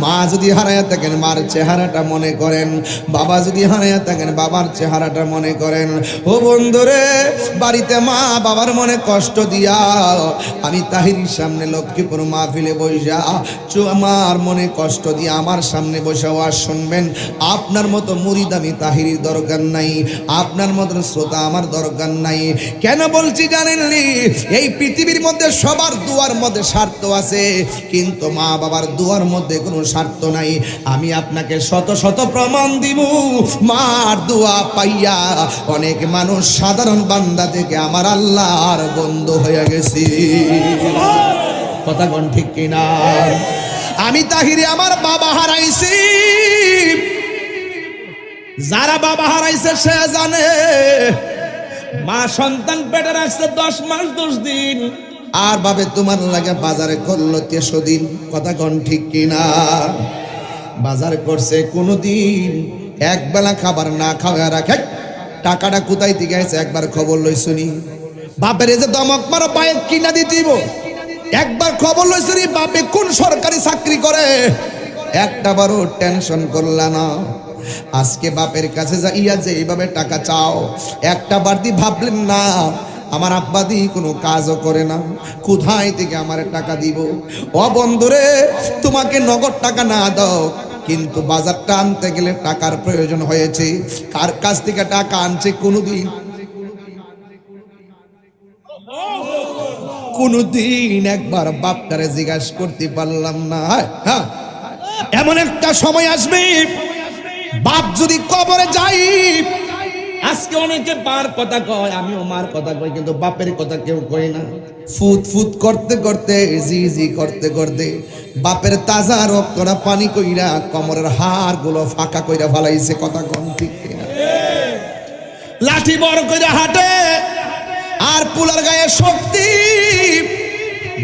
মা যদি হারায়া থাকেন মার চেহারাটা মনে করেন, বাবা যদি হারায়া থাকেন বাবার চেহারাটা মনে করেন। ও বন্ধুরে, বাড়িতে মা বাবার মনে কষ্ট দিয়া আমি তাহিরির সামনে লক্ষ্মীপুর মাহফিলে বইসা আমার মনে কষ্ট দিয়ে আমার সামনে বসে ওয়াজ শুনবেন। আপনার মতো মুরিদ আমি তাহিরির দরকার নাই, আপনার মতো শ্রোতা আমার দরকার নাই। কেন বলছি জানেননি? এই পৃথিবীর মধ্যে সবার দুয়ার মধ্যে স্বার্থ আছে, কিন্তু মা বাবার দুয়ার মধ্যে কোনো স্বার্থ নাই। আমি আপনাকে শত শত প্রমাণ দিব, মার দোয়া পাইয়া অনেক মানুষ সাধারণ বান্দা থেকে আমার আল্লাহর বন্ধু হয়ে গেছে। কথা কোন ঠিক কিনা? আমি তাহিরে আমার বাবা হারাইছি, যারা বাবা হারাইছে সে জানে। মা সন্তান পেটে রাখছে 10 মাস 10 দিন, আর বাবে তোমার লাগে বাজারে করলো 13 দিন। কথা কোন ঠিক কিনা? বাজার করছে কোনদিন এক বেলা খাবার না খাওয়া রাখে। টাকাটা কোথায় থেকে গেছে একবার খবর লই শুনি। বাপের যে দমক মারো পায়ে কিনা দিতেইব, একবার খবর লই শুনি বাপে কোন সরকারি চাকরি করে। একটা বারও টেনশন করলা না। আজকে বাপের কাছে যাইয়া যে এইভাবে টাকা চাও, একটা বারদি ভাবলেন না আমার আব্বা দি কোনো কাজও করে না, কোথায় থেকে আমার টাকা দিব? ও বন্ধুরে, তোমাকে নগদ টাকা না দাও, কিন্তু বাজারটা আনতে গেলে টাকার প্রয়োজন হয়েছে। কার কাছ থেকে টাকা আনছে কোনদিন একবার বাপটারে জিজ্ঞাসা করতে পারলাম না। হ্যাঁ, এমন একটা সময় আসবে বাপ যদি কবরে যাই, আজকে অনেকে মার কথা কয়, আমিও মার কথা কই, কিন্তু বাপের কথা কেউ কয় না। ফুত ফুত করতে করতে জি জি করতে করতে বাপের তাজা রক্তটা পানি কইরা কোমরের হাড় গুলো ফাঁকা কইরা ফেলাইছে। কথা কোন ঠিক কিনা? লাঠি বড় কইরা হাঁটে আর পুলার গায়ে শক্তি,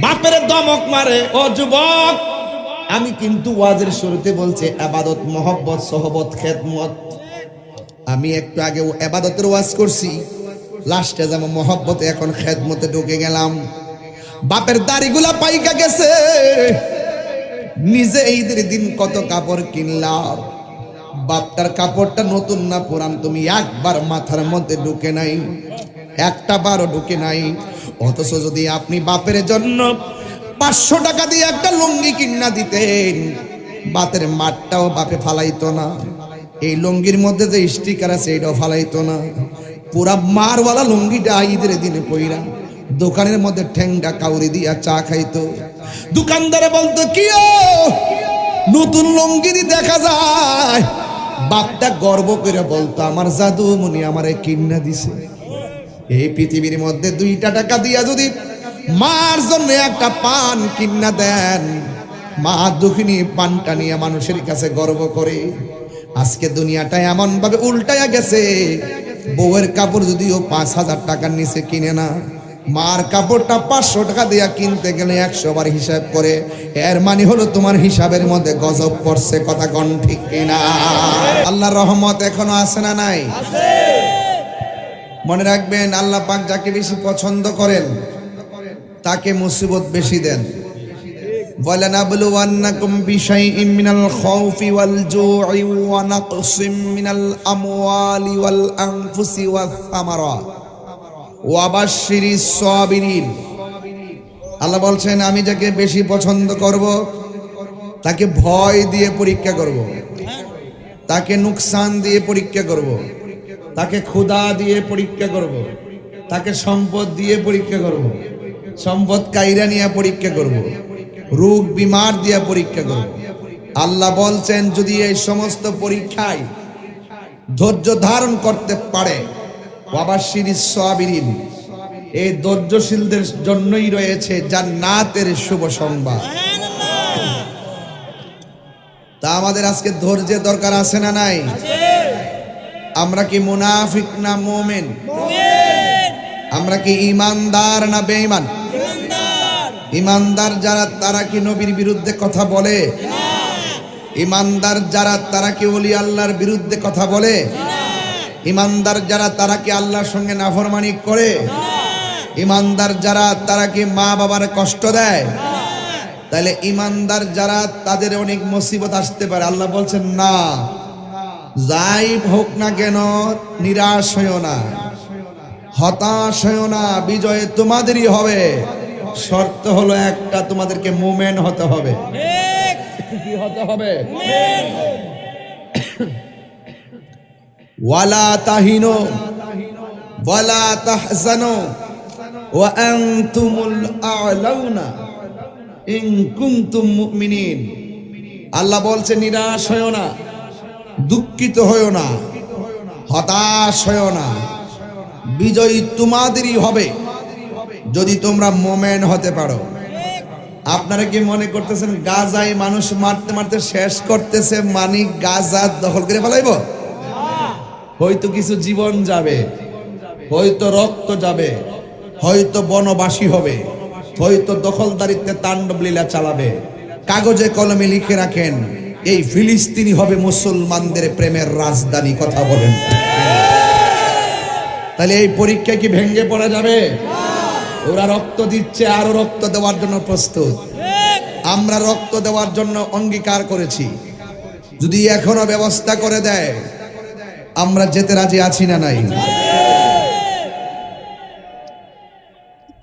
বাপের দমক মারে। ও যুবক, আমি কিন্তু ওয়াজের শুরুতে বলছি ইবাদত, মহব্বত, সোহবত, খেদমত। আমি একটু আগে ইবাদতের ওয়াজ করছি, লাস্টে যেমন মহব্বতে, এখন খেদমতে ঢুকে গেলাম। বাপের দাড়িগুলা পাইকা গেছে, নিজে ঈদের দিন কত কাপড় কিনলাম, বাপটার কাপড়টা নতুন না পুরান তুমি একবার মাথার মধ্যে ঢুকে নাই, একটা বারও ঢুকে নাই। অথচ যদি আপনি বাপের জন্য 500 টাকা দিয়ে একটা লুঙ্গি কিনা দিতেন, বাতের মাঠটাও বাপে ফালাইতো না, এই লুঙ্গির মধ্যে যে স্টিকার আছে এটাও ফালাইতো না। পুরা মারওয়ালা লুঙ্গিটা ঈদের দিনে পইরা দোকানের মধ্যে ঠেংটা কাউরি দিয়া চা খাইতো। দোকানদারে বলতো কি নতুন লুঙ্গি দি দেখা যায়, বাপটা গর্ব করে বলতো আমার জাদু মনি আমারে কিনা দিছে। এই পৃথিবীর মধ্যে 2 টাকা দিয়া যদি মার জন্য একটা পান কিনা দেন, মা দুঃখিনী পানটা নিয়ে মানুষের কাছে গর্ব করে। আজকে দুনিয়াটা এমন ভাবে উল্টায়া গেছে, বউয়ের কাপড় যদিও 5000 টাকার নিচে কিনে না, মার কাপড়টা 500 টাকা দিয়া কিনতে গেলে 100 বার হিসাব করে। এর মানে হলো তোমার হিসাবের মধ্যে গজব পড়ছে। কথা কোন ঠিক কিনা? আল্লাহর রহমত এখনো আছে না নাই? মনে রাখবেন, আল্লাহ পাক যাকে বেশি পছন্দ করেন তাকে মুসিবত বেশি দেন। ওয়ালানাবলুওয়ান্নাকুম বিশাইইম মিনাল খাউফি ওয়াল জু'i ওয়া নাকসিম মিনাল আমওয়ালি ওয়াল আনফুসি ওয়াস সামারাত ওয়া বাশশিরিস সাবিরিন। আল্লাহ বলছেন আমি যাকে বেশি পছন্দ করব তাকে ভয় দিয়ে পরীক্ষা করব, তাকে নুকসান দিয়ে পরীক্ষা করব, তাকে ক্ষুধা দিয়ে পরীক্ষা করব, তাকে সম্পদ দিয়ে পরীক্ষা করব, সম্পদ কাইরা নিয়ে পরীক্ষা করব, রোগ বিমার দিয়ে পরীক্ষা করব। আল্লাহ বলছেন যদি এই সমস্ত পরীক্ষায় ধৈর্য ধারণ করতে পারে, ওয়াবাশশিরিস সাবিরিন, এই ধৈর্যশীলদের জন্যই রয়েছে জান্নাতের শুভ সংবাদ। তা আমাদের আজকে ধৈর্যের দরকার আছে না নাই? আমরা কি মুনাফিক না মুমিন? আমরা কি ইমানদার না বেঈমান? ইমানদার যারা তারা কি নবীর বিরুদ্ধে কথা বলে? ইমানদার যারা তারা কি ওলি আল্লাহর বিরুদ্ধে কথা বলে? ইমানদার যারা তারা কি আল্লাহর সঙ্গে নাফরমানি করে? ইমানদার যারা তারা কি মা বাবার কষ্ট দেয়? তাহলে ইমানদার যারা তাদের অনেক মুসিবত আসতে পারে, আল্লাহ বলছেন না, যাই হোক না কেন নিরাশ হইও না, হতাশ হইও না, বিজয় তোমাদেরই হবে। শর্ত হলো একটা, তোমাদেরকে মুমিন হতে হবে। কি হতে হবে? ওয়ালা তাহিনু ওয়ালা তাহজানু ওয়া আনতুমুল আ'লাউনা ইন কুনতুম মুমিনিন। আল্লাহ বলছে নিরাশ হইও না, দুঃখিত হইও না, হতাশ হইও না, বিজয়ী তোমাদেরই হবে যদি তোমরা মুমিন হতে পারো। আপনারা কি মনে করতেছেন গাজায় মানুষ মারতে মারতে শেষ করতেছে মানে গাজা দখল করে ফেলাইবো? হয়তো কিছু জীবন যাবে, হয়তো রক্ত যাবে, হয়তো বনবাসী হবে, হয়তো দখলদারিত্বে তাণ্ডব লীলা চালাবে। কাগজে কলমে লিখে রাখেন, এই ফিলিস্তিনি হবে মুসলমানদের প্রেমের রাজধানী। কথা বলেন। তাহলে এই পরীক্ষা কি ভেঙে পড়া যাবে? ওরা রক্ত দিচ্ছে, আরো রক্ত দেওয়ার জন্য প্রস্তুত। আমরা রক্ত দেওয়ার জন্য অঙ্গীকার করেছি, যদি এখনো ব্যবস্থা করে দেয় আমরা যেতে রাজি আছি না নাই?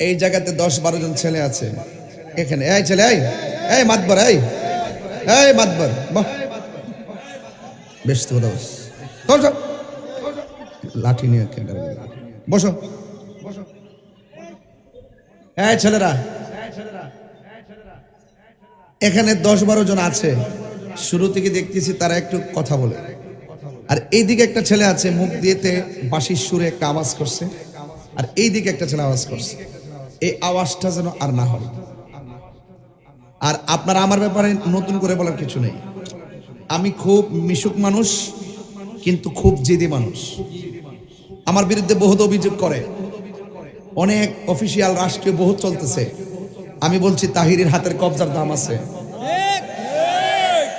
এই জায়গাতে 10-12 জন ছেলে আছে এখানে। এই ছেলে, এই মাতবর, এই মাতবর, বাহ বেশ তো বস, লাঠি নিয়ে বসো। এই ছেলেরা, এখানে 10-12 জন আছে। শুরু থেকে দেখতেছি তারা একটু কথা বলে, আর এইদিকে একটা ছেলে আছে মুখ দিয়েতে বাঁশির সুরে একটা আওয়াজ করছে, আর এইদিকে একটা ছেলে আওয়াজ করছে। এই আওয়াজটা যেন আর না হয়। আর আপনারা আমার ব্যাপারে নতুন করে বলার কিছু নেই। আমি খুব মিশুক মানুষ, কিন্তু খুব জেদি মানুষ। আমার বিরুদ্ধে বহুত অভিযোগ করে, অনেক অফিসিয়াল রাষ্ট্রীয় বহুত চলতেছে। আমি বলছি তাহিরের হাতের কবজার দাম আছে,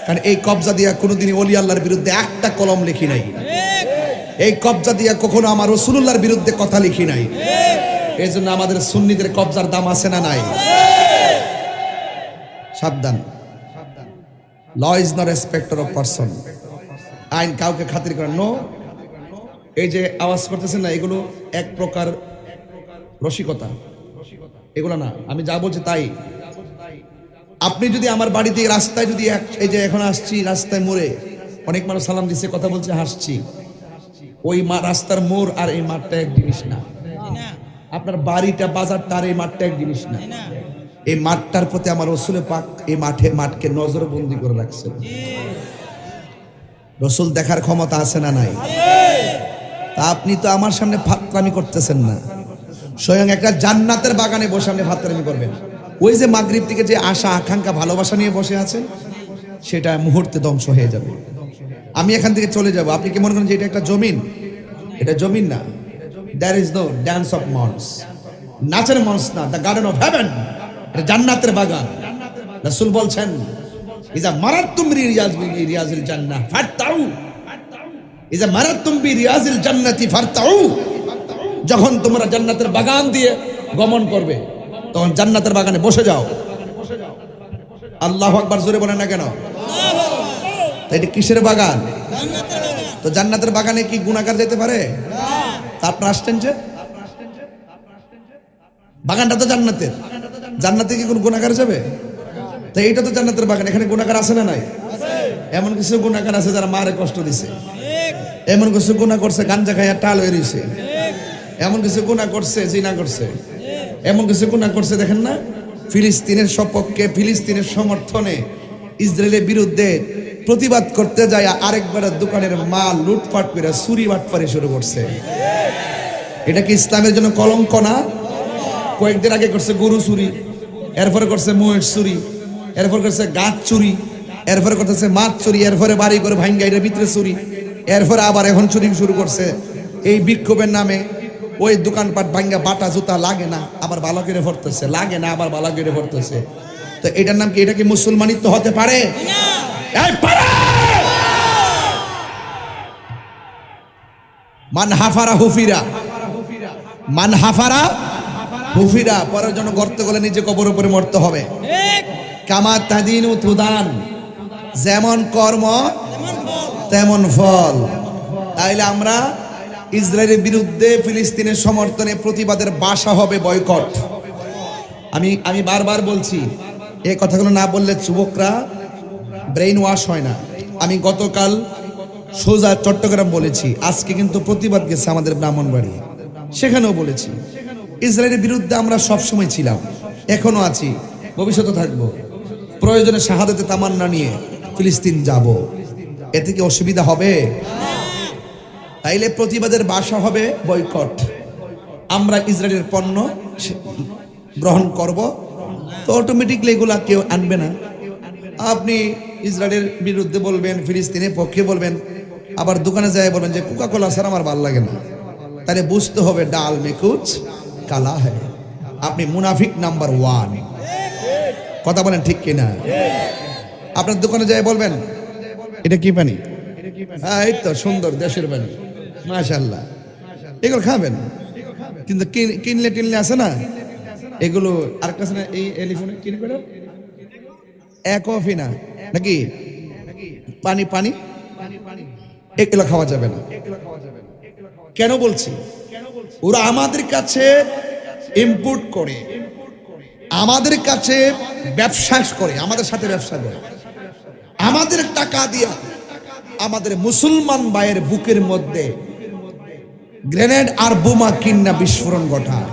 কারণ এই কবজা দিয়া কোনোদিনই ওলি আল্লাহর বিরুদ্ধে একটা কলম লিখি নাই। এই কবজা দিয়া কখনো আমার রাসূলুল্লাহর বিরুদ্ধে কথা লিখি নাই। এই জন্য আমাদের সুন্নিদের কবজার দাম আছে না নাই? সাবধান, law is not respecter of person. আইন কাউকে খাতির করে নো। এই যে আওয়াজ করতেছেন না, এগুলো এক প্রকার রসিকতা, এগুলো না। আমি যা বলছি তাই। আপনি যদি আমার বাড়িতে রাস্তায় যদি এই যে এখন আসছি রাস্তায় মোড়ে অনেক মানুষ সালাম দিচ্ছে, কথা বলছে, হাসছি, ওই রাস্তার মোড় আর এই মাঠটা এক জিনিস না। আপনার বাড়িটা, বাজারটা আর এই মাঠটা এক জিনিস না। এই মাঠটার প্রতি আমার রাসূল পাক এই মাঠকে নজরবন্দি করে রাখছেন। রাসূল দেখার ক্ষমতা আছে না নাই? তা আপনি তো আমার সামনে ফাতরামি করতেছেন না, স্বয়ং একটা জান্নাতের বাগানে বসে আপনি ফাতরামি করবেন। ওই যে মাগরিব থেকে যে আশা আকাঙ্ক্ষা ভালোবাসা নিয়ে বসে আছেন, সেটা মুহূর্তে ধ্বংস হয়ে যাবে। আমি এখান থেকে চলে যাব। আপনি কি মনে করেন যে এটা একটা জমিন? এটা জমিন না। There is no dance of mons, নাচের মঞ্চ না, the garden of heaven, এটা জান্নাতের বাগান। রাসূল বলছেন, ইজা মারাতুম রিয়াজিল জান্নাহ ফারতাউ, ইজা মারাতুম বিরিয়াজিল জান্নাতি ফারতাউ। যখন তোমরা জান্নাতের বাগান দিয়ে গমন করবে, তখন জান্নাতের বাগানে বসে যাও। আল্লাহু আকবার জোরে বলেন না কেন? তো এটা কিসের বাগান? তো জান্নাতের বাগানে কি গুনাহগার যেতে পারে? তা আপনি আসছেন যে বাগানটা তো জান্নাতের, জান্নাতে কি কোনো গুনাহগার যাবে? তো এইটা তো জান্নাতের বাগান, এখানে গুনাহগার আছে না নাই? এমন কিছু গুনাহগার আছে যারা মারে কষ্ট দিছে, এমন কিছু গুনাহ করছে গাঞ্জা খাইয়া টাল হয়ে রইছে, এমন কিছু গুনাহ করছে জিনা করছে, এমন কিছু গুনাহ করছে। দেখেন না, ফিলিস্তিনের সপক্ষে, ফিলিস্তিনের সমর্থনে ইসরায়েলের বিরুদ্ধে প্রতিবাদ করতে যায় আরেকবার দোকানের মাল লুটপাট করে চুরি বাটপারি শুরু করছে। এটা কি ইসলামের জন্য কলঙ্ক না? কয়েকদিন আগে করছে গরু চুরি, এরপরে করছে মহিষ চুরি, এরপর করছে গাছ চুরি, এরপরে করতেছে মাছ চুরি, এরপরে বাড়ি করে ভাঙ্গা এর ভিতরে চুরি, এরপরে আবার এখন চুরি শুরু করছে। এই বিক্ষোভের নামে ওই দোকানপাট ভাঙ্গা বাটা জুতা লাগে না আবার ভালো করে ভরতেছে, লাগে না আবার ভালো করে ভরতেছে। তো এটার নাম কি? এটা কি মুসলমানিত্ব হতে পারে? মান হাফারা হুফিরা, মান হাফারা হুফিরা। পরের জন্য গর্ত গলে নিজে কবর উপরে মরতে হবে। কামা তাদিনু তুদান, যেমন কর্ম তেমন ফল। তাইলে আমরা ইসরায়েলের বিরুদ্ধে ফিলিস্তিনের সমর্থনে প্রতিবাদের ভাষা হবে বয়কট। আমি বারবার বলছি, এই কথাগুলো না বললে যুবকরা ব্রেইন ওয়াশ হয় না। আমি গতকাল সোজা চট্টগ্রাম বলেছি, আজকে কিন্তু প্রতিবাদ গেছে আমাদের ব্রাহ্মণবাড়ি, সেখানেও বলেছি ইসরায়েলের বিরুদ্ধে আমরা সবসময় ছিলাম, এখনো আছি, ভবিষ্যতে থাকবো। প্রয়োজনে শাহাদাতে তামান্না নিয়ে ফিলিস্তিন যাব, এতে কি অসুবিধা হবে? তাইলে প্রতিবাদের ভাষা হবে বয়কট। আমরা ইসরায়েলের পণ্য গ্রহণ করব, তো অটোমেটিকলি এগুলা কেউ আনবে না। আপনি ইসরায়েলের বিরুদ্ধে বলবেন, ফিলিস্তিনের পক্ষে বলবেন, আবার দোকানে যায় বলবেন যে কোকা কোলা স্যার আমার ভালো লাগে না, তাহলে বুঝতে হবে ডাল মে কুছ কালা হ্যায়। আপনি মুনাফিক নাম্বার 1। কথা বলেন ঠিক কিনা? আপনার দোকানে যায় বলবেন এটা কি পানি? হ্যাঁ এই তো সুন্দর দেশের পানি, মাশাআল্লাহ, এগুলো খাবেন। কিন্তু কিনলে টিনলে আছে না এগুলো, আরেকটা আছে না এই এলিফোনে কিনবে না একফি না নাকি পানি পানি, এগুলো খাওয়া যাবে না। কেন বলছি? ওরা আমাদের কাছে ইম্পোর্ট করে, আমাদের কাছে ব্যবসা করে, আমাদের সাথে ব্যবসা করে, আমাদের টাকা দিয়া আমাদের মুসলমান ভাইয়ের বুকের মধ্যে গ্রেনেড আর বোমা কিন্না বিস্ফোরণ ঘটায়।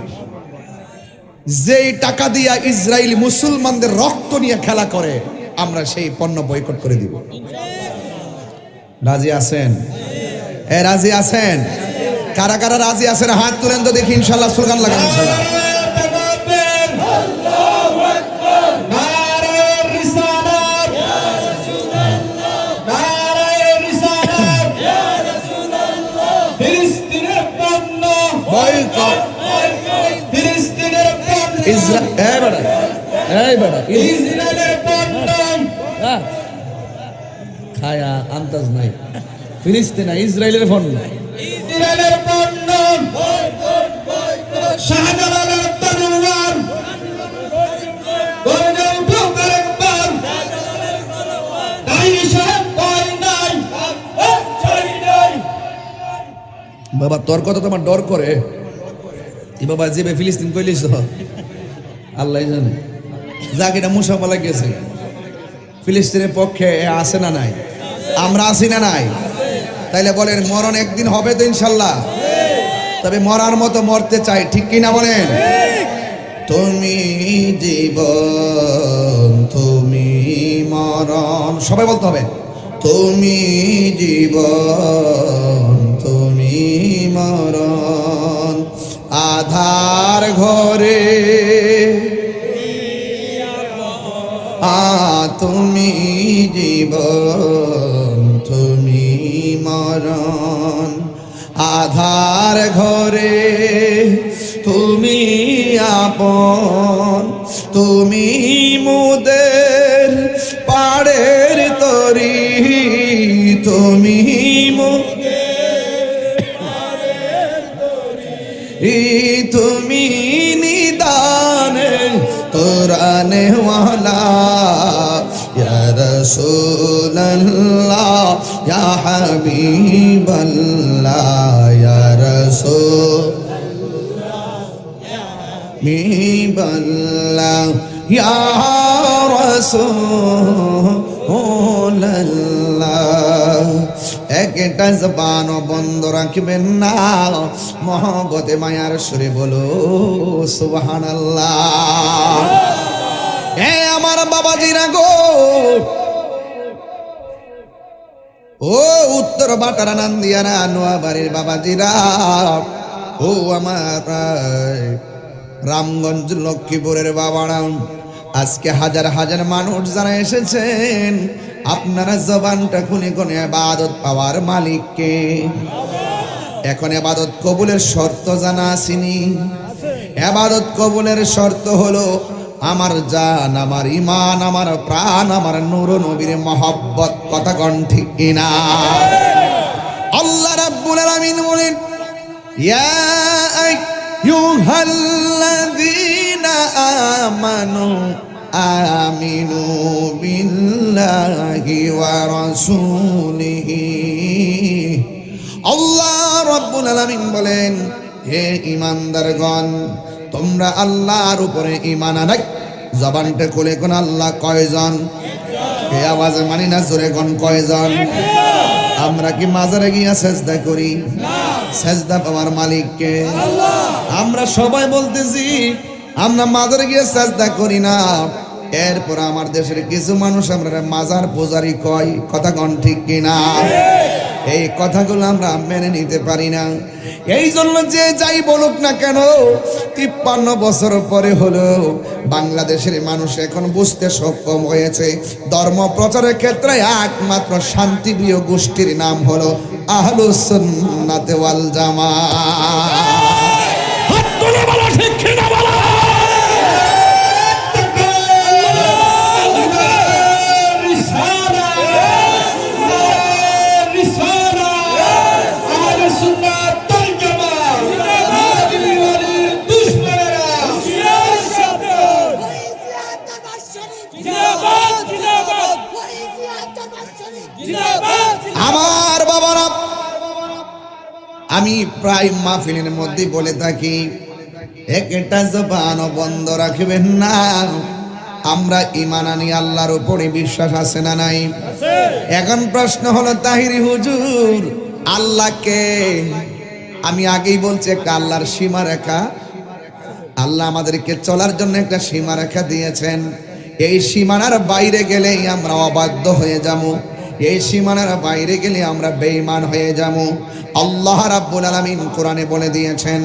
যেই টাকা দিয়া ইসরায়েল মুসলমানদের রক্ত নিয়ে খেলা করে, আমরা সেই পণ্য বয়কট করে দিব। রাজি আছেন? রাজি আছেন? কারা কারা রাজি আছেন হাত তুলেন তো দেখি, ইনশাল্লাহ স্লোগান লাগান ইনশাল্লাহ। খায়া আন্দাজ নাই, ফিলিস্তিন না ইসরায়েলের পণ্য, ইসরায়েলের পণ্য, শাহজালালের তলোয়ার, গর্জে উঠো আরেকবার, তাই সাহেব ভয় নাই, ভয় নাই। বাবা তোর কথা তোমার ডর করে, এই বাবা যেবে ফিলিস্তিন কইলিস আল্লাহ জানে, যাক এটা মুসাফা গেছে ফিলিস্তিনের পক্ষে আছে না নাই? আমরা আছি না নাই? তাইলে বলেন মরণ একদিন হবে তো ইনশাল্লাহ, তবে মরার মতো মরতে চাই, ঠিক কিনা বলেন? তুমি জীবন তুমি মরণ, সবাই বলতে হবে তুমি জীবন তুমি মরণ, আধার ঘরে তুমি জীবন তুমি মরণ, আধার ঘরে তুমি আপন, তুমি মুদের পাড়ের তরি, তুমি তুমি নিদানে কোরআনে ওয়ালা, ইয়া রাসূলুল্লাহ ইয়া হাবিবাল্লাহ, ইয়া রাসূলুল্লাহ ইয়া রাসূলুল্লাহ। একটা জবান বন্ধ রাখবেন না, মহব্বতে মায়ার সুরে বলো সুবহানাল্লাহ। হে আমার বাবাজিরা গো, ও উত্তর বাটারা নান্দিয়ারা নোয়াবাড়ির বাবাজিরা, ও আমার রামগঞ্জ লক্ষ্মীপুরের বাবারা, আজকে হাজার হাজার মানুষ যারা এসেছেন, আপনারা জবানটা খুলে কোনে ইবাদত পাওয়ার মালিককে। এখন ইবাদত কবুলের শর্ত জানা আসেনি। ইবাদত কবুলের শর্ত হলো আমার জান, আমার ঈমান, আমার প্রাণ, আমার নূর নবীর মহব্বত। কথা কোন ঠিক কিনা? আল্লাহ রাব্বুল আলামিন বলেন, ইয়া আইয়ুহাল্লাযীনা আমানু আমিনু বিল্লাহি ওয়া রাসূলিহি। আল্লাহ রাব্বুল আলামিন বলেন, হে ঈমানদারগণ, তোমরা আল্লাহর উপরে ঈমান আনাই। জবানটা খুলে কোন আল্লাহ কয়জন? এই আওয়াজে মানি না, জোরে কোন কয়জন? আমরা কি মাজারে গিয়া সেজদা করি? সেজদা পাওয়ার মালিককে আল্লাহ। আমরা সবাই বলতেছি আমরা মাজারে গিয়ে সেজদা করি না, এরপর আমার দেশের কিছু মানুষ আমরা মাজার পূজারি কয়। কথা কোন ঠিক কিনা? এই কথাগুলো আমরা মেনে নিতে পারি না। এই জন্য যে যাই বলুক না কেন, 53 বছর পরে হলো বাংলাদেশের মানুষ এখন বুঝতে সক্ষম হয়েছে, ধর্ম প্রচারের ক্ষেত্রে একমাত্র শান্তিপ্রিয় গোষ্ঠীর নাম হলো আহলুস সুন্নাত ওয়াল জামাত। হাত তুলে বলো ঠিক কিনা বলো। আমার বাবারা, আমি প্রায় মাহফিলের মধ্যে বলে থাকি, একটা জবানও বন্ধ রাখবেন না। আমরা ঈমান আনি, আল্লাহর উপরে বিশ্বাস আছে না নাই? এখন প্রশ্ন হলো, তাহিরি হুজুর আল্লাহকে, আমি আগেই বলছি একটা আল্লাহর সীমা রেখা, আল্লাহ আমাদেরকে চলার জন্য একটা সীমা রেখা দিয়েছেন। এই সীমানার বাইরে গেলেই আমরা অবাধ্য হয়ে যাবো, এই সীমানার বাইরে গেলে আমরা বেঈমান হয়ে যাবো। আল্লাহ রাব্বুল আলামিন কোরআনে বলে দিয়েছেন,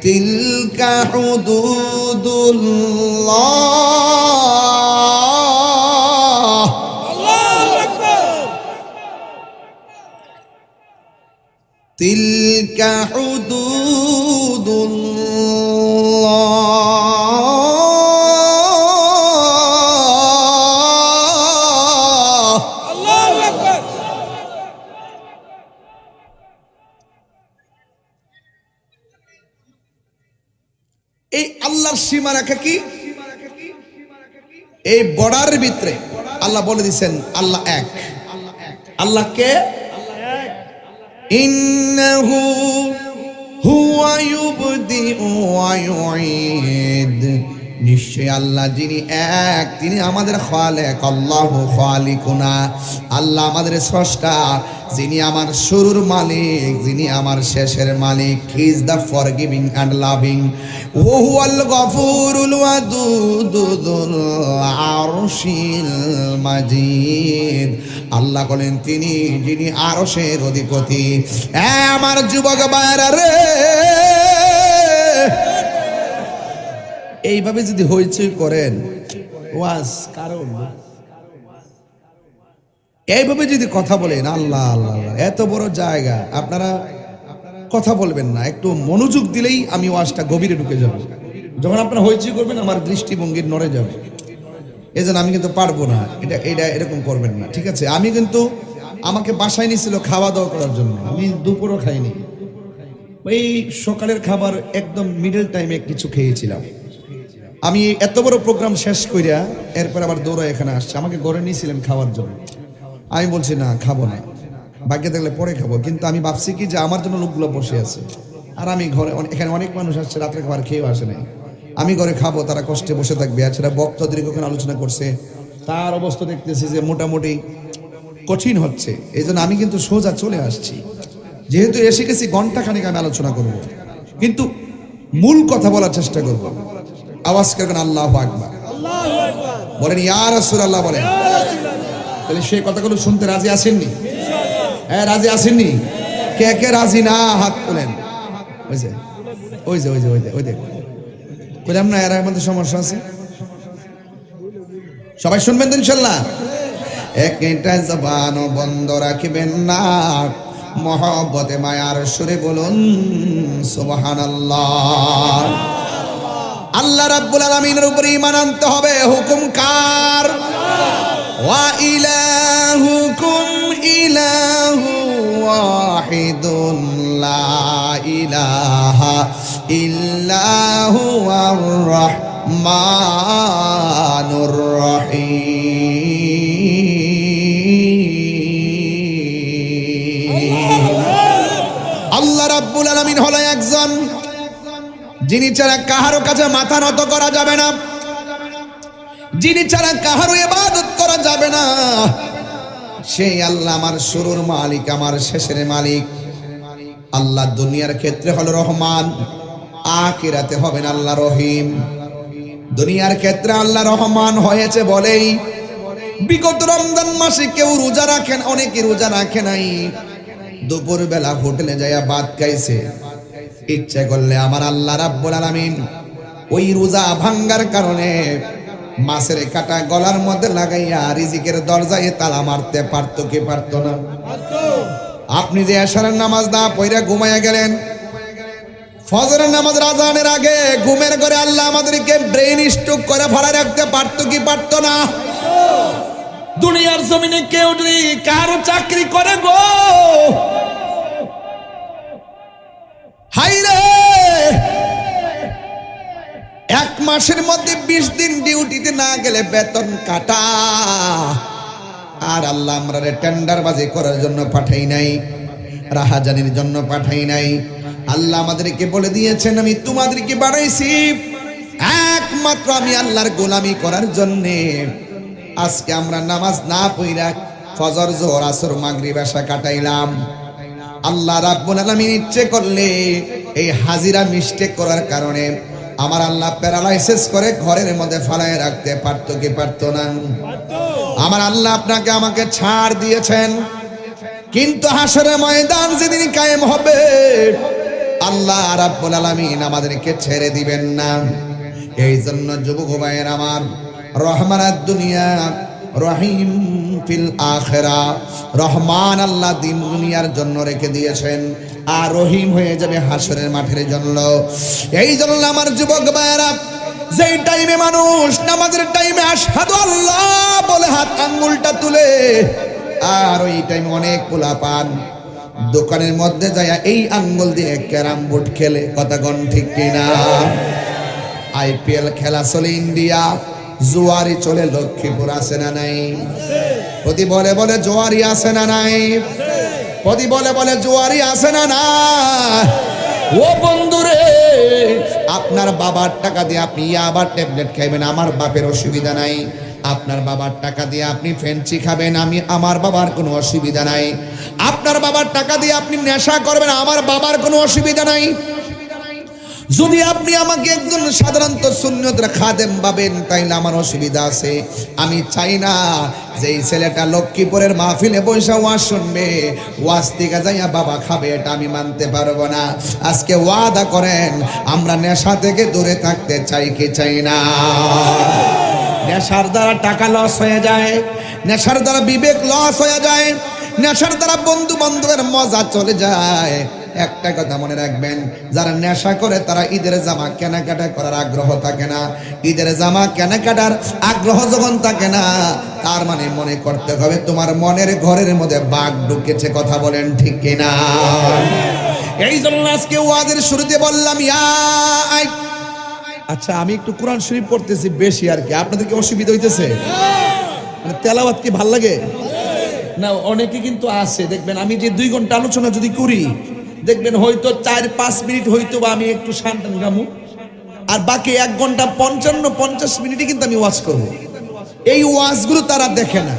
তিলকা হুদুদুল্লাহ, আল্লাহু আকবার, তিলকা হুদুদুল্লাহ। এই আল্লাহর সীমা রেখা কি? এই বর্ডারের ভিতরে আল্লাহ বলে দিয়েছেন আল্লাহ এক। আল্লাহ কে? ইন্নাহু হুয়া ইউবদিউ ওয়া ইউঈদ, নিশ্চয় আল্লাহ যিনি এক, তিনি আমাদের খালেক। আল্লাহু খালিকুনা, আল্লাহ আমাদের স্রষ্টা, যিনি আমার শুরুর মালিক, যিনি আমার শেষের মালিক। He is the forgiving and loving, ওয়া হুয়াল গফুরুল ওয়াদুদুল আরশিল মাজিদ। আল্লাহ বলেন তিনি যিনি আরশের অধিপতি। আমার যুবক ভাইরা রে, এইভাবে যদি হইচই করেন ওয়াজ কারণ, এইভাবে যদি কথা বলেন আল্লাহ আল্লাহ, এত বড় জায়গা আপনারা কথা বলবেন না, একটু মনোযোগ দিলেই আমি ওয়াজটা গভীরে ঢুকে যাব। যখন আপনারা হইচই করবেন আমার দৃষ্টিভঙ্গি নড়ে যাবে, এই জন্য আমি কিন্তু পারবো না, এটা এরকম করবেন না, ঠিক আছে? আমি কিন্তু, আমাকে বাসায় নিয়েছিল খাওয়া দাওয়া করার জন্য, আমি দুপুরও খাইনি, ওই সকালের খাবার একদম মিডল টাইমে কিছু খেয়েছিলাম। আমি এত বড় প্রোগ্রাম শেষ করিয়া এরপর আবার দৌড়া এখানে আসছে, আমাকে ঘরে নিয়েছিলেন খাওয়ার জন্য। আমি বলছি না, খাবো না, ভাগ্যে থাকলে পরে খাবো। কিন্তু আমি ভাবছি কি যে আমার জন্য লোকগুলো বসে আছে, আর আমি ঘরে, এখানে অনেক মানুষ আসছে রাত্রে খাবার খেয়েও আসে নাই, আমি ঘরে খাবো, তারা কষ্টে বসে থাকবে। আর সেটা বক্তা দীর্ঘক্ষণ আলোচনা করছে, তার অবস্থা দেখতেছি যে মোটামুটি কঠিন হচ্ছে, এই জন্য আমি কিন্তু সোজা চলে আসছি। যেহেতু এসে গেছি ঘন্টাখানিক আমি আলোচনা করব, কিন্তু মূল কথা বলার চেষ্টা করব। আওয়াজ করবেন আল্লাহু আকবার, বলেন ইয়া রাসূলুল্লাহ, বলেন। তাহলে সেই কথাগুলো শুনতে রাজি আছেননি? হ্যাঁ, রাজি আছেননি? কে কে রাজি না হাত তোলেন। ওই যে ওই যে ওই যে ওই যে ওই দেখুন, বললাম না এর মধ্যে সমস্যা আছে। সবাই শুনবেন তো ইনশাআল্লাহ? একটা জবানও বন্ধ রাখবেন না, মহব্বতে মায়ার সুরে বলুন সুবহানাল্লাহ। আল্লাহ রাব্বুল আলামিনের উপরে ঈমান আনতে হবে। হুকুম কার? ওয়া ইলাহুকুম ইলাহু ওয়াহিদুন লা ইলাহা ইল্লা হুয়ার রহমানুর রহিম। আল্লাহ রাব্বুল আলামিন হলো একজন যিনি ছাড়া কাহারো কাছে মাথা নত করা যাবে না, যিনি ছাড়া কাহারো ইবাদত করা যাবে না। সেই আল্লাহ আমার শুরুর মালিক, আমার শেষের মালিক। আল্লাহ দুনিয়ার ক্ষেত্রে হলো রহমান, আখিরাতে হবেন আল্লাহ রহিম। দুনিয়ার ক্ষেত্রে আল্লাহ রহমান হয়েছে বলেই বিগত রমজান মাসে কেউ রোজা রাখেন, অনেকে রোজা রাখে নাই, দুপুর বেলা হোটেলে যাইয়া ভাত খাইছে। ইচ্ছে করলে আমার আল্লাহ রাব্বুল আলামিন ওই রোজা ভাঙ্গার কারণে মাছের কাটা গলার মধ্যে লাগাইয়া রিজিকের দরজায় তালা মারতে পারতো কি পারতো না? আপনি যে এশারের নামাজ না পড়ে ঘুমাইয়া গেলেন, ফজরের নামাজ আযানের আগে ঘুমের ঘরে আল্লাহ আমাদেরকে ব্রেইন স্ট্রোক করে ফাড়া রাখতে পারতো কি পারতো না? দুনিয়ার জমিনে কেউ যদি কারো চাকরি করে গো, হাইরে এক মাসের মধ্যে 20 দিন ডিউটিতে না গেলে বেতন কাটা। আর আল্লাহ আমরা টেন্ডারবাজি করার জন্য পাঠাই নাই, রাহাজানির জন্য পাঠাই নাই। আল্লাহ আমাদেরকে বলে দিয়েছেন আমি তোমাদেরকে বানাইছি একমাত্র আমি আল্লাহর গোলামি করার জন্য। আজকে আমরা নামাজ না পড়া ফজর, যোহর, আসর, মাগরিব, এশা কাটাইলাম। আল্লাহ রাব্বুল আলামিন ইচ্ছে করলে এই হাজিরা মিস্টেক করার কারণে আমার আল্লাহ প্যারালাইসিস করে ঘরের মধ্যে ফালায় রাখতে পারতো কি পারতো না? আমার আল্লাহ আপনাকে আমাকে ছাড় দিয়েছেন, কিন্তু হাসরের ময়দান যেদিন কায়েম হবে আল্লাহ রাব্বুল আলামিন আমাদেরকে ছেড়ে দিবেন না। এই জন্য যুবক ভাইয়ের আমার, রহমানাদ দুনিয়া রহিম ফিল আখিরা, রহমান আল্লাহ দিন দুনিয়ার জন্য রেখে দিয়েছেন, আর রহিম হয়ে যাবে হাসরের মাঠের জন্য। এই জন্য আমার যুবক ভাইয়েরা, যেই টাইমে মানুষ নামাজের টাইমে আশহাদু আল্লাহ বলে হাত আঙ্গুলটা তুলে, আর ওই টাইমে অনেক পোলাপান দোকানের মধ্যে যায় এই আঙ্গুল দিয়ে ক্যারাম বোর্ড খেলে। কথা কোন ঠিক কিনা? আইপিএল খেলা চলে ইন্ডিয়া, জুয়ারি চলে লক্ষ্মীপুর, আছে না নাই? প্রতি বলে বলে জুয়ারি আছে না নাই? প্রতি বলে বলে জুয়ারি আছে না না? ও বন্ধুরে, আপনার বাবার টাকা দিয়ে আপনি আবার ট্যাবলেট খাইবেন, আমার বাপের অসুবিধা নাই। আপনার বাবার টাকা দিয়ে আপনি ফেন্সি খাবেন, আমার বাবার কোনো অসুবিধা নাই। আপনার বাবার টাকা দিয়ে আপনি নেশা করবেন, আমার বাবার কোনো অসুবিধা নাই। যদি আপনি আমাকে একজন সাধারণত সুন্নতের খাদেম ভাবেন তাইলে আমার অসুবিধা আছে। আমি চাই না যে এই ছেলেটা লক্ষ্মীপুরের মাহফিলে বৈশা ওয়াজ শুনবে, ওয়াজ থেকে যাইয়া বাবা খাবে, এটা আমি মানতে পারবো না। আজকে ওয়াদা করেন আমরা নেশা থেকে দূরে থাকতে চাই কি চাই না? নেশার দ্বারা টাকা লস হয়ে যায়, নেশার দ্বারা বিবেক লস হয়ে যায়, নেশার দ্বারা বন্ধু বান্ধবের মজা চলে যায়। একটা কথা মনে রাখবেন, যারা নেশা করে তারা ঈদের জামা কেনাকাটা করার আগ্রহ থাকে না। ঈদের জামা কেনাকাটার আগ্রহ যখন থাকে না, তার মানে মনে করতে হবে তোমার মনের ঘরের মধ্যে বাঘ ঢুকেছে। কথা বলেন ঠিক কিনা? এই জন্য আজকে ওয়াজের শুরুতে বললাম আচ্ছা আমি একটু কোরআন শরীফ পড়তেছি বেশি আর কি, আপনাদের কি অসুবিধা হইতেছে? মানে তেলাওয়াত কি ভাল লাগে না? অনেকে কিন্তু আছে দেখবেন, আমি যে 2 ঘন্টা আলোচনা যদি করি দেখবেন হয়তো 4-5 মিনিট হয়তো বা আমি একটু শান্তান গামু, আর বাকি 1 ঘন্টা 55-50 মিনিটে কিন্তু আমি ওয়াজ করব। এই ওয়াজগুলো তারা দেখে না।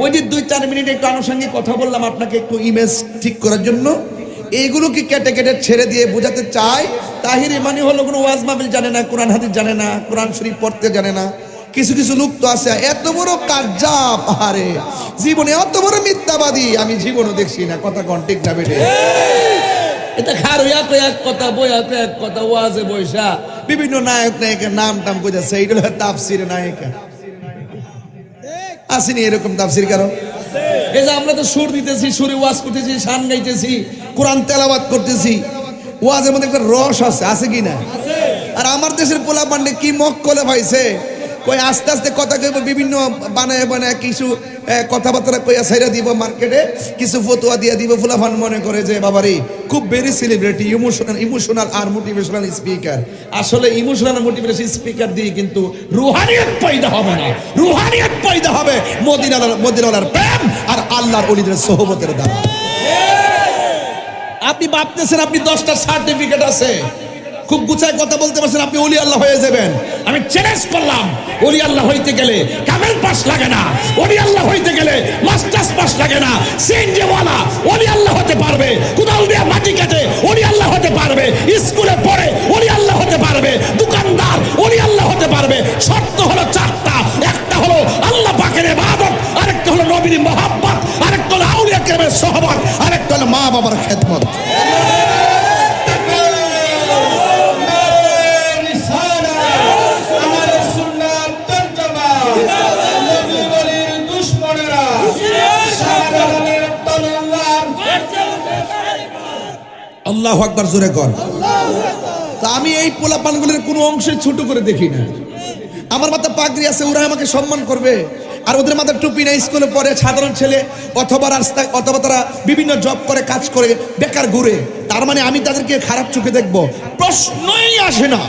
ওই যে 2-4 মিনিট একটু আনুষঙ্গিক কথা বললাম আপনাকে একটু ইমেজ ঠিক করার জন্য, এইগুলোকে কেটে কেটে ছেড়ে দিয়ে বোঝাতে চাই তাহির মানে হলো কোনো ওয়াজ মাহফিল জানে না, কোরআন হাদিস জানে না, কোরআন শরীফ পড়তে জানে না। কিছু কিছু লোক তো আছে এত বড় কার্যাপ, আরে জীবনে এত বড় মিথ্যাবাদী আমি জীবনও দেখছি না। কথা কোন ঠিক না বেটে? এটা খারো এক কথা, বইয়া এক কথা, ওয়াজে বৈশা বিভিন্ন নায়ক নায়িকার নাম টাম কইতাছে, এইগুলো তাফসির নায়িকা আসেনি এরকম তাফসির কারো। এই যে আমরা তো সুর দিতেছি, সুরে ওয়াজ করতেছি, শান গাইতেছি, কোরআন তেলাওয়াত করতেছি, ওয়াজের মধ্যে একটা রস আছে কি না? আর আমার দেশের পোলা পান্ডে কি মক কলে ভাইছে, কই আস্তে আস্তে কথা কইব, বিভিন্ন বানায় বানায় কিছু কথাবার্তা কইয়া ছাইরা দিব মার্কেটে, কিছু ফতোয়া দিয়া দিব, ফুলাফান মনে করে যে বাবারে খুব ভেরি সেলিব্রিটি, ইমোশনাল আর মোটিভেশনাল স্পিকার। আসলে ইমোশনাল আর মোটিভেশনাল স্পিকার দিয়ে কিন্তু রুহানিয়ত পয়দা হবে না। রুহানিয়ত পয়দা হবে মদিনার প্রেম আর আল্লাহর ওলিদের সোহবতের দ্বারা। আপনি ভাবতেছেন আপনি 10টা সার্টিফিকেট আছে, খুব গুছায় কথা বলতে পারছেন, আপনি ওলি আল্লাহ হয়ে যাবেন। আমি চ্যালেঞ্জ করলাম, ওলি আল্লাহ হইতে গেলে কামেল পাস লাগে না, ওলি আল্লাহ হইতে গেলে মাস্টার্স পাস লাগে না। সিএনজিওয়ালা ওলি আল্লাহ হতে পারবে, কুদাল দিয়ে মাটি কাটে ওলি আল্লাহ হতে পারবে, স্কুলে পড়ে ওলি আল্লাহ হতে পারবে, দোকানদার ওলি আল্লাহ হতে পারবে। শর্ত হলো 4টা। একটা হলো আল্লাহ পাকের ইবাদত, আরেকটা হলো নবীর মহব্বত, আরেকটা হলো আউলিয়া কেরামের সোহবত, আরেকটা হলো মা বাবার খেদমত। আল্লাহু আকবার, জোরে কর। তা আমি এই পোলাপানগুলোর কোনো অংশে ছোট করে দেখি না। আমার মাথায় পাগড়ি আছে, ওরা আমাকে সম্মান করবে, আর ওদের মাথায় টুপি না, স্কুলে পড়ে সাধারণ ছেলে, অথবা রাস্তায়, অথবা তারা বিভিন্ন জব করে, কাজ করে, বেকার ঘুরে, তার মানে আমি তাদেরকে খারাপ চোখে দেখবো? প্রশ্নই আসে না।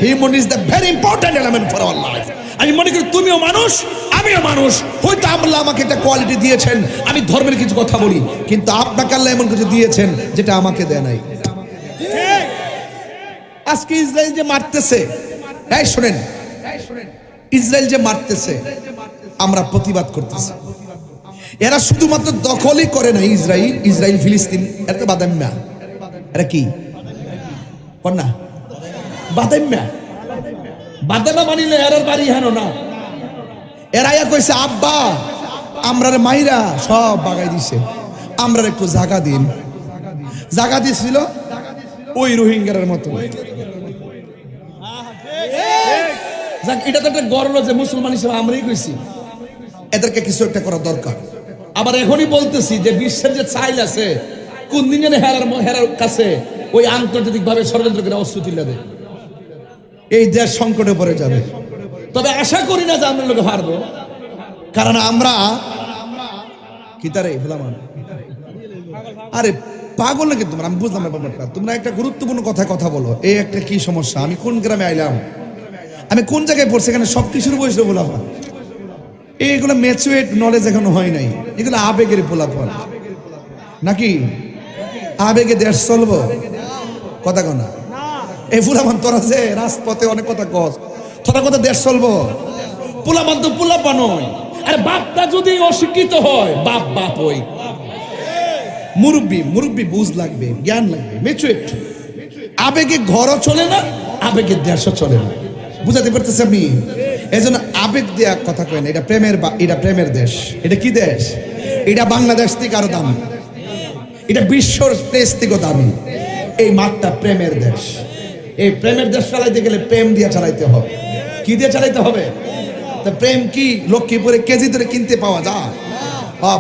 Human is the very important element for our life. আমি মনে করি তুমিও মানুষ, আমিও মানুষ। হয়তো আল্লাহ আমাকে একটা কোয়ালিটি দিয়েছেন, আমি ধর্মের কিছু কথা বলি, কিন্তু আপনাকে আল্লাহ এমন কিছু দিয়েছেন যেটা আমাকে দেয় নাই। আজকে ইসরায়েল যে মারতেছে, এই শুনেন, ইসরায়েল যে মারতেছে, আমরা প্রতিবাদ করতেছি। এরা শুধুমাত্র দখলই করে না, ইসরায়েল ফিলিস্তিন, এটা তো বাদাম্যা। এরা কি না বাদাম্যা? বাদামা মানিলে এরার বাড়ি হেন না। এরা কইছে আব্বা আমরার মাইরা সব বাগাই দিছে, আমরা একটু জায়গা দিন। জায়গা দিছিল ওই রোহিঙ্গার মতো। এটা তো একটা গর্ব যে মুসলমান হিসেবে আমরাই কইছি এদেরকে কিছু একটা করা দরকার। আবার এখনই বলতেছি যে বিশ্বের যে চাইল আছে, কোন দিন যেন হেরার কাছে ওই আন্তর্জাতিক ভাবে ষড়যন্ত্র করে অস্ত্র তুলে দেয়, এই দেশ সংকটে পড়ে যাবে। তবে আশা করি না যে আমরা লোকে হারবো, কারণ আমরা কি তারে ভোলামান। আরে পাগল নাকি তোমরা? আমি বুঝলাম না ব্যাপারটা। তোমরা একটা গুরুত্বপূর্ণ কথা বলো। এই একটা কি সমস্যা? আমি কোন গ্রামে আইলাম, আমি কোন জায়গায় পড়ছি, এখানে সবকিছুর বয়সে বলাফান। এইগুলো ম্যাচুরেট নলেজ এখনো হয় নাই, এগুলো আবেগের পোলাপান নাকি? আবেগে দেশ চলবো? কথা কনা এই ফুলামান, তোরা যে রাজপথে অনেক কথা কস, তোরা কথা দেশ চলবো? পোলামান তো পোলাপা নয়। আরে বাপটা যদি অশিক্ষিত হয়, বাপ হই। মুরব্বী বুঝ লাগবে, জ্ঞান লাগবে, ম্যাচুরেট। আবেগে ঘরও চলে না, আবেগে দেশও চলে না। বুঝাতে পারতেছি আমি? এই জন্য আবেগ দেয়া কথা কয় না। এটা প্রেমের দেশ। এটা কি দেশ? এটা বাংলাদেশ থেকে আরো দামি, এটা বিশ্বর দেশ থেকে দামি। এই মাঠটা প্রেমের দেশ। এই প্রেমের দেশ চালাইতে গেলে প্রেম দিয়ে চালাইতে হবে। কি দিয়ে চালাইতে হবে? তা প্রেম কি লক্ষ্মীপুরে কেজি ধরে কিনতে পাওয়া যায়?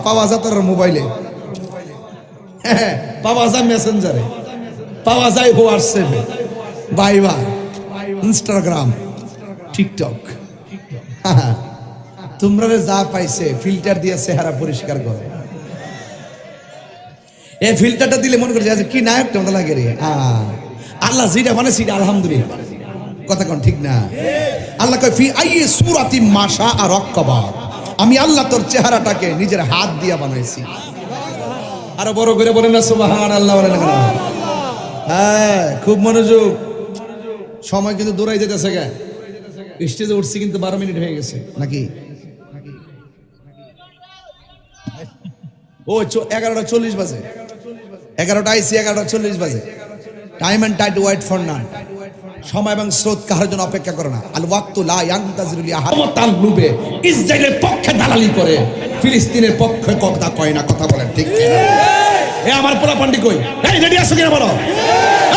পাওয়া যায় তোর মোবাইলে, পাওয়া যায় মেসেঞ্জারে, পাওয়া যায় হোয়াটসঅ্যাপে, ভাইবা, ইনস্টাগ্রাম, টিকটক। তোমরা যা পাইছে ফিল্টার দিয়ে চেহারা পরিষ্কার করো। এই ফিল্টারটা দিলে মনে করছে কি নায়কটা মতো লাগে রে। আল্লাহ যেটা মানে সেটা আলহামদুলিল্লাহ। কথা কোন ঠিক না? আল্লাহ কয় ফি আইয়ি সূরাতিন মাশা আর রাক্কাবা, আমি আল্লাহ তোর চেহারাটাকে নিজের হাত দিয়ে বানাইছি। আরো বড় করে বলেন না সুবহানাল্লাহ। বলেন না? হ্যাঁ, খুব মনোযোগ। সময় কিন্তু দৌড়াই যেতেছে। স্টেজে উঠছি কিন্তু 12 মিনিট হয়ে গেছে নাকি? ও 11:40 বাজে, 11টা আইসি, 11:40 বাজে। Time and tide wait for none. সময় এবং স্রোত কারোর জন্য অপেক্ষা করে না। আল ওয়াক্তু লা ইয়ানতাজিরু লিআহাদ। তাল লুবে ইসরায়েলের পক্ষে দালালি করে, ফিলিস্তিনের পক্ষে কথা কয় না। কথা বলেন ঠিক কি না? এ আমার পোলা পান্ডি কই? এই রেডি আছো কিনা বলো?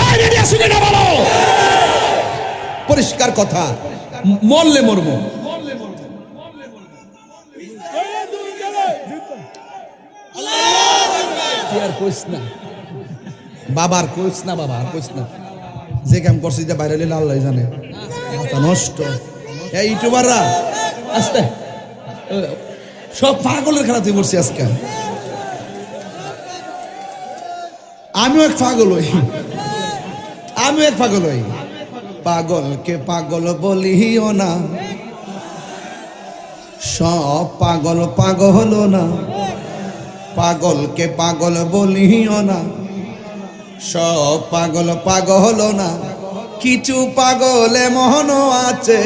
এই রেডি আছো কিনা বলো? পরিষ্কার কথা, মরলে মরবো। বাবার কইস না, বাবা আর কইস না। যে কাম করছি যে বাইরে আল্লাহ জানে। নষ্ট এই ইউটিউবাররা আস্তে সব পাগলের খেলাতে পড়ছি আজকে। আমিও এক পাগল হই, আমিও এক পাগল হই। পাগলকে পাগল বলিও না, সব পাগল পাগল না। পাগলকে পাগল বলিও না, সব পাগল পাগল না। কিছু পাগল এমনও আছে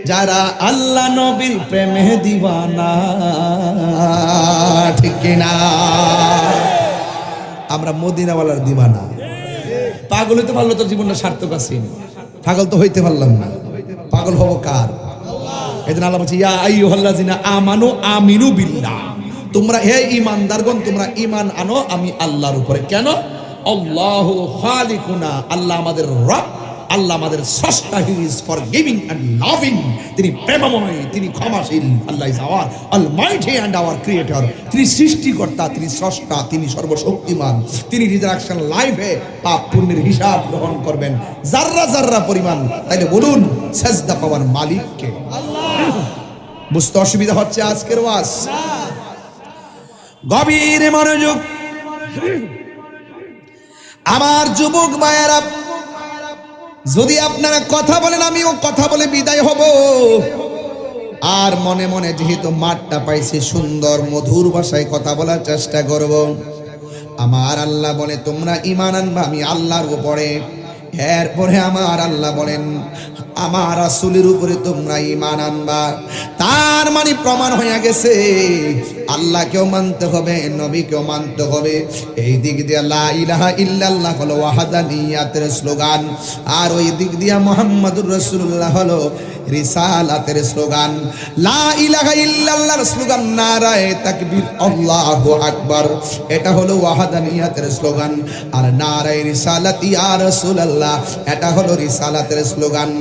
যারা আল্লাহ নবীর প্রেমে দিওয়ানা, ঠিক না? আমরা মদিনাওয়ালার দিওয়ানা। পাগল হইতে পারলো তো জীবনটা সার্থক আছে, পাগল তো হইতে পারলাম না। পাগল হব কার? এজন্য আল্লাহ বলছে ইয়া আইয়ুহাল্লাযিনা আমানু আমিনু বিল্লাহ, তোমরা হে ঈমানদারগণ তোমরা ঈমান আনো আমি আল্লাহর উপরে। কেন? আল্লাহু খালিকুনা, আল্লাহ আমাদের রব, আল্লাহ আমাদের স্রষ্টা। He is forgiving and loving, তিনি প্রেমময়, তিনি ক্ষমাশীল। Allah is our almighty and our creator, তিনি সৃষ্টিকর্তা, তিনি স্রষ্টা, তিনি সর্বশক্তিমান। তিনি রিজারেকশন লাইফে পাপ পুণ্যের হিসাব গ্রহণ করবেন জাররা জাররা পরিমাণ। তাইলে বলুন সেজদা পাওয়ার মালিক কে? আল্লাহ। বুঝতে অসুবিধা হচ্ছে আজকের ওয়াজ? গভীর মনোযোগ আমার যুবক ভাইয়েরা, যদি আপনারা কথা বলেন আমিও কথা বলে বিদায় হব। আর মনে মনে যেহেতু মাঠটা পাইছি, সুন্দর মধুর ভাষায় কথা বলার চেষ্টা করব। আমার আল্লাহ বলে তোমরা ঈমান আনবা আমি আল্লাহর উপরে। এরপরে আমার আল্লাহ বলেন আমার রাসূলের উপরে তোমরা ঈমান আনবা। তার মানে প্রমাণ হয়ে গেছে আল্লাহকেও মানতে হবে, নবীকেও মানতে হবে। এই দিক দিয়ে লা ইলাহা ইল্লাল্লাহ হলো ওয়াহদানিয়াতের স্লোগান, আর ওই দিক দিয়ে মুহাম্মাদুর রাসূলুল্লাহ হলো রিসালাতের স্লোগান। লা ইলাহা ইল্লাল্লাহর স্লোগান নারায়ে তাকবীর আল্লাহু আকবার, এটা হলো ওয়াহদানিয়াতের স্লোগান। আর নারায়ে রিসালাত ইয়া রাসূলুল্লাহ, এটা হলো রিসালাতের স্লোগান।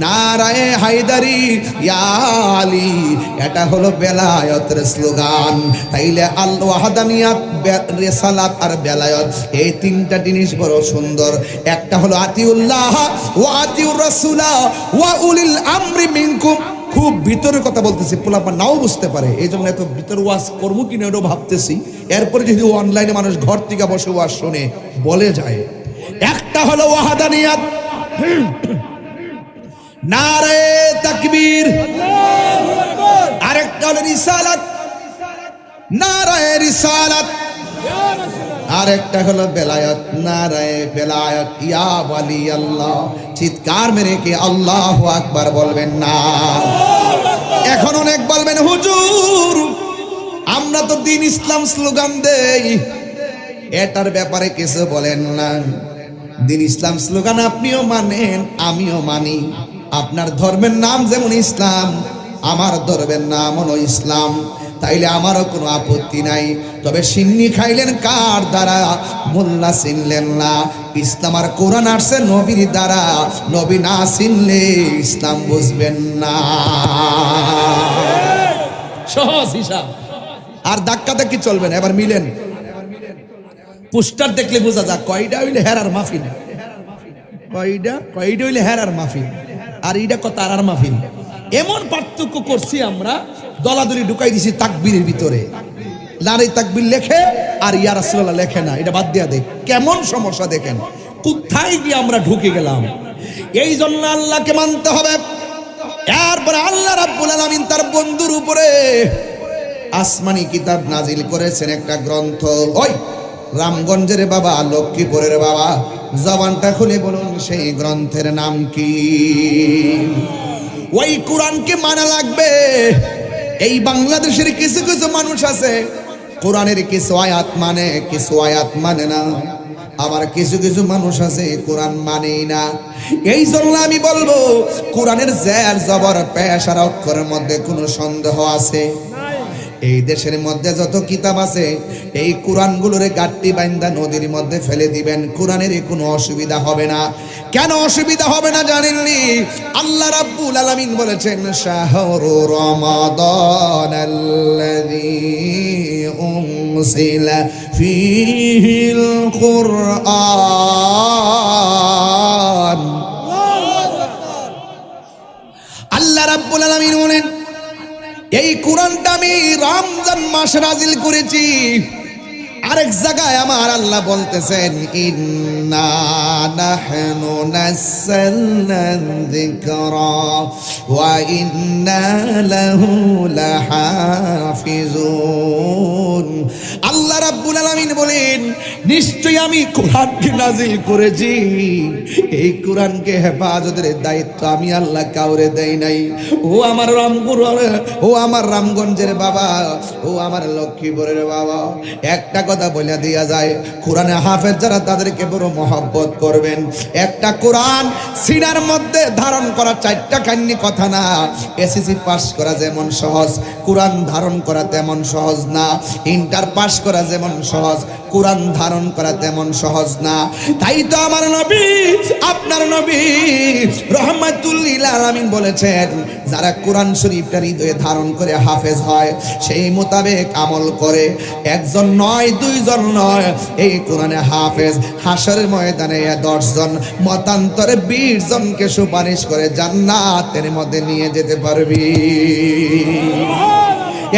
নারায়ে হায়দারি ইয়া আলী, এটা হলো বেলায়েতের স্লোগান। তাইলে আল ওয়াহদানিয়াত, রিসালাত আর বেলায়েত, এই তিনটা জিনিস বড় সুন্দর। একটা হলো আতিউল্লাহ ওয়া আতিউর রাসূলা ওয়া উলিল আমরি মিনকুম। খুব ভিতরের কথা বলতেছি, পোলাপা নাও বুঝতে পারে, এই জন্য এত ভিতর ওয়াজ করবো কিনা এটাও ভাবতেছি। এরপরে যদি অনলাইনে মানুষ ঘর থেকে বসে ওয়াজ শুনে বলে যায়। একটা হলো ওয়াহদানিয়াত, নারায়ে তাকবীর। আরেকটা হলো রিসালাত, নারায়ে রিসালাত। আরেকটা হলো বেলায়েত, নারায়ে বেলায়েত। ইয়া ওয়ালি আল্লাহ, চিৎকার মেরে কে আল্লাহু আকবার বলবেন না? এখন অনেক বলবেন হুজুর আমরা তো দ্বীন ইসলাম স্লোগান দেই, এটার ব্যাপারে কিছু বলেন না। দ্বীন ইসলাম স্লোগান আপনিও মানেন আমিও মানি। আপনার ধর্মের নাম যেমন ইসলাম, আমার ধর্মের নাম হলো ইসলাম, তাইলে আমারও কোনো আপত্তি নাই। তবে সিন্নি খাইলেন কার দ্বারা? মোল্লা চিনলেন না। ইসলাম আর কোরআন আসছে নবীর দ্বারা, নবী না চিনলে ইসলাম বুঝবেন না। সহজ হিসাব, আর ধাক্কা ধাক্কি চলবে না। এবার মিলেন, পোস্টার দেখলে বোঝা যাক কয়টা হইলে হেরার মাহফিল, কয়টা হইলে হেরার মাহফিল, আর এইটা কত আর মাহফিল। এমন পার্থক্য করছি আমরা, দলাদলি ঢুকাই দিছি তাকবীরের ভিতরে। নারে তাকবীর লেখে আর ইয়া রাসূলুল্লাহ লেখে না। এটা বাদ দিয়া দেখ কেমন সমস্যা, দেখেন কোথায় গিয়ে আমরা ঢুকে গেলাম। এই জন্য আল্লাহকে মানতে হবে। এরপরে আল্লাহ রাব্বুল আলামিন তার বন্ধুর উপরে আসমানি কিতাব নাজিল করেছেন, একটা গ্রন্থ। ওই রামগঞ্জের বাবা, লক্ষ্মীপুরের বাবা, জবানটা খুলে বলুন সেই গ্রন্থের নাম কি? ওই কোরআনকে মানা লাগবে। এই বাংলাদেশের কিছু কিছু মানুষ আছে কোরআনের কিছু আয়াত মানে, কিছু আয়াত মানে না। আবার কিছু কিছু মানুষ আছে কোরআন মানেই না। এই জন্য আমি বলবো কোরআনের জের জবর পেশ আর অক্ষরের মধ্যে কোনো সন্দেহ আছে? এই দেশের মধ্যে যত কিতাব আছে এই কোরআনগুলোরে গাট্টি বাইন্দা নদীর মধ্যে ফেলে দিবেন, কোরআনের কোনো অসুবিধা হবে না। কেন অসুবিধা হবে না জানেননি? আল্লাহ রাব্বুল আলামিন বলেছেন শাহরু রমাদানাল্লাযী উনজিলা ফীহিল কুরআন। আল্লাহ রাব্বুল আলামিন বলেন এই কোরআনটা আমি রমজান মাসে নাজিল করেছি। আরেক জায়গায় আমার আল্লাহ বলতেছেন ইন্না নাহনু নাযালনা যিকরা ওয়া ইন্না লাহু লাহাফিজুন। আল্লাহ রাব্বুল আলামিন বলেন নিশ্চয়ই আমি কোরআনকে নাজিল করেছি, এই কোরআনকে হেফাজতের দায়িত্ব আমি আল্লাহ কাউরে দেই নাই। ও আমার ও আমার রামগঞ্জের বাবা, ও আমার লক্ষ্মীপুরের বাবা, একটা কথা বলে দেয়া যায়, কোরআনে হাফেজ যারা তাদেরকে বড় মহব্বত করবেন। একটা কোরআন সিনার মধ্যে ধারণ করা চারটা কান্নি কথা না। এসএসসি পাস করা যেমন সহজ, কোরআন ধারণ করা তেমন সহজ না। ইন্টার পাস করা যেমন সহজ, কোরআন ধারণ করা তেমন সহজ না। তাই তো আমার নবী, আপনার নবী রাহমাতুল লিল আলামিন বলেছেন, যারা কোরআন শরীফটা হৃদয়ে ধারণ করে হাফেজ হয়, সেই মোতাবেক আমল করে, একজন নয় দুইজন নয়, এই কোরআনে হাফেজ হাশরের ময়দানে 10 জন মতান্তরে 20 জনকে সুপারিশ করে জান্নাতের মধ্যে নিয়ে যেতে পারবি।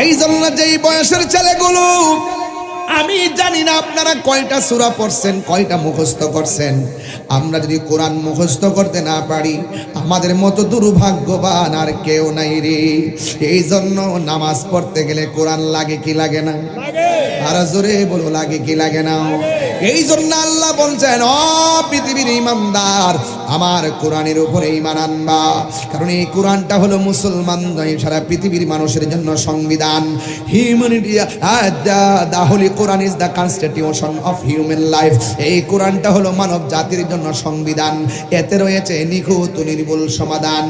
এই জন্য যেই বয়সের ছেলেগুলো, আমি জানি না আপনারা কয়টা সূরা পড়ছেন, কয়টা মুখস্থ করছেন। আমরা যদি কোরআন মুখস্থ করতে না পারি, আমাদের মতো দুর্ভাগ্যবান আর কেউ নাই রে। এই জন্য নামাজ পড়তে গেলে কোরআন লাগে কি লাগে না? আর জোরে বলো, লাগে কি লাগে না? এই জন্য আল্লাহ বলছেন, ও পৃথিবীর ঈমানদার, আমার কোরআনের উপরে ঈমান আনবা। কারণ এই কোরআনটা হলো মুসলমান নয়, সারা পৃথিবীর মানুষের জন্য সংবিধান। Humanity, the Holy Quran is the constitution of human life. এই কোরআনটা হলো মানব জাতির জন্য সংবিধান। এতে রয়েছে নিখুঁত নির্ভুল সমাধান।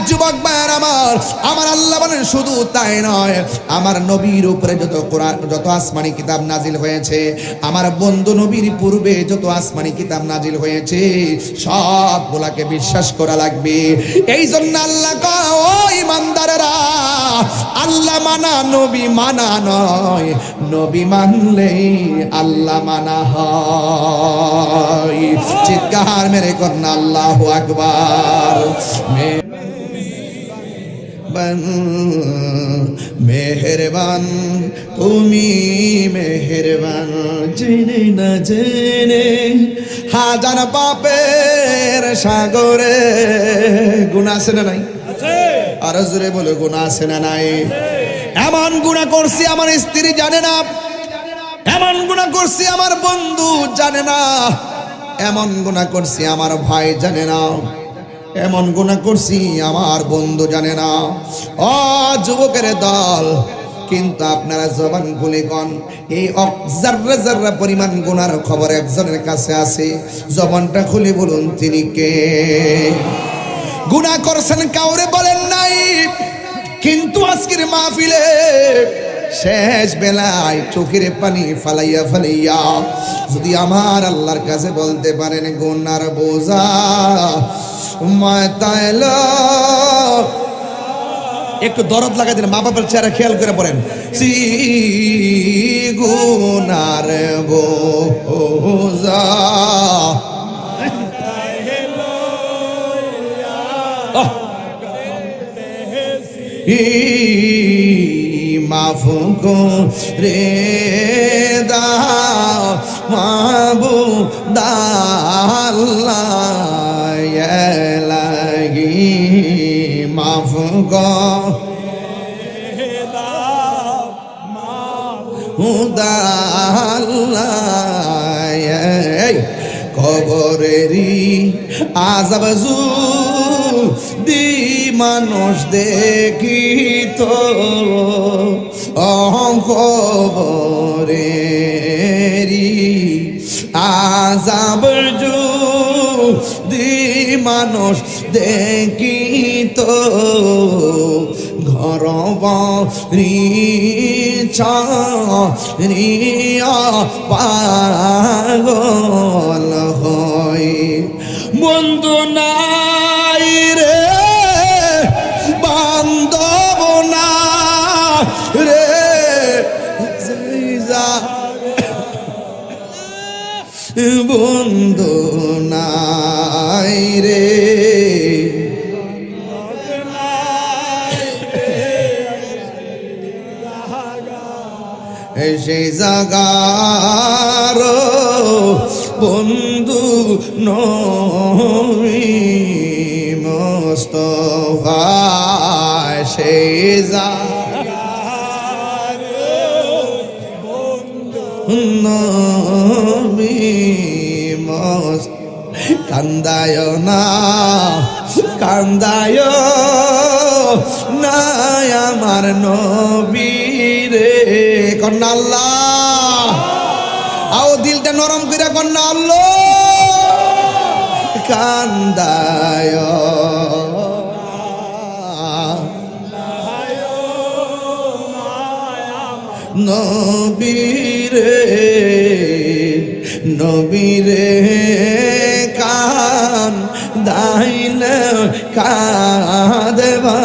যুবক ভাইয়ের আমার আল্লাহ বলেন শুধু তাই নয়, আমার নবীর উপরে যত কোরআন, যত আসমানি কিতাব নাজিল হয়েছে, আমার বন্ধু নবীর পূর্বে যত আসমানি কিতাব নাজিল হয়েছে, সবগুলাকে বিশ্বাস করা লাগবে। এই জন্য আল্লাহ কয়, ও ঈমানদারেরা, আল্লাহ মানা নবী মানা নয়, নবী মানলেই আল্লাহ মানা হয়। চিৎকার মেরে কন্যা আল্লাহু আকবার। মেহেরবান তুমি মেহেরবান, জেনে না জেনে হাজার পাপের সাগরে। গুনাহ আছে না নাই? আর জোরে বলে, গুনাহ আছে না নাই? এমন গুনাহ করছি আমার স্ত্রী জানে না, এমন গুনাহ করছি আমার বন্ধু জানে না, এমন গুনাহ করছি আমার ভাই জানে না, এমন গুনাহ করছি আমার বন্ধু জানে না। ও যুবকের দল, কিন্তু আপনারা জবান খুলে কোন, এই জাররা জাররা পরিমাণ গুনার খবর একজনের কাছে আছে, জবানটা খুলে বলুন তিনি কে? গুনাহ করছেন কাউরে বলেন নাই, কিন্তু আজকের মাহফিলে শেষ বেলায় চোখের পানি ফালাইয়া ফালাইয়া যদি আমার আল্লাহর কাছে বলতে পারেন, গুনার বোঝা মাথায় একটু দরদ লাগাই দেন, মা বাবার চেহারা খেয়াল করে পড়েন, গুনার বোঝা মাফ করে দাও মাবুদ আল্লাহ লাগি, মাফ করে দাও মাবুদ আল্লাহ। কবরেরই আযাব দি মানুষ দেখিত, কবরেরই আযাব দি মানুষ দেখিত, ঘর বাড়ি ছাড়িয়া পাগল হয়, বন্ধু নাই রে বান্ধব না রে, বন্ধু নাই রে, সেই জাগার বন্ধু নবী মুস্তাফা সেই জাগার নবী মুস্তাফা কান্দায় না কান্দায় না আমার নবী রে কন্যা আল্লাহ আও দিলটা নরম করে কন্যা আল্লাহ কান্দায় নবী রে নবী রে কান দাইল কাঁদবা